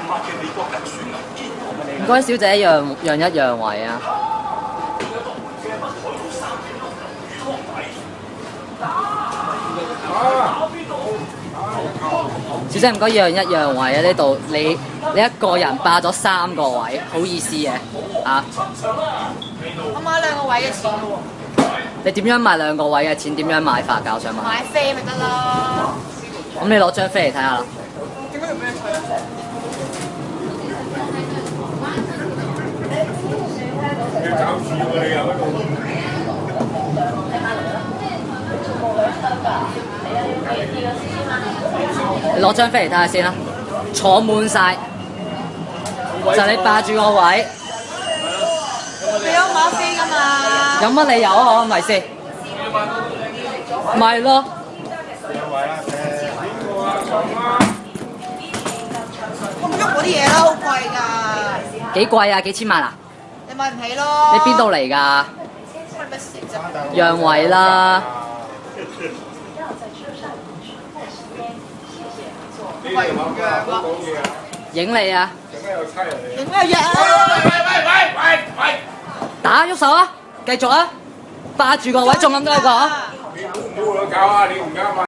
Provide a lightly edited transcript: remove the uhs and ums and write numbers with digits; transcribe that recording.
唔該，小姐讓一讓位啊！小姐唔該讓一讓位啊！呢度你一個人霸咗3個位，好意思嘅啊！我買2個位嘅錢喎。你點樣買2個位嘅錢？點樣買法㗎？我想問。買飛咪得啦。咁你攞張飛嚟睇下啦。點解要俾你睇啊？要搞事喎你又喺度。你攞張飛嚟睇下先啦，坐滿晒，就你霸住個位。你有買飛㗎嘛？有乜理由啊？咪先？咪咯。我唔喐嗰啲嘢啦，好貴㗎。幾貴啊？幾千萬啊？你買唔起咯。你邊度嚟㗎？關你乜事啫？讓位啦。貴唔讓咯。影你啊！影咩嘢啊？喂！打喐手啊！繼續啊！霸住個位，仲咁多你講。你唔好搞啊！你唔啱啊！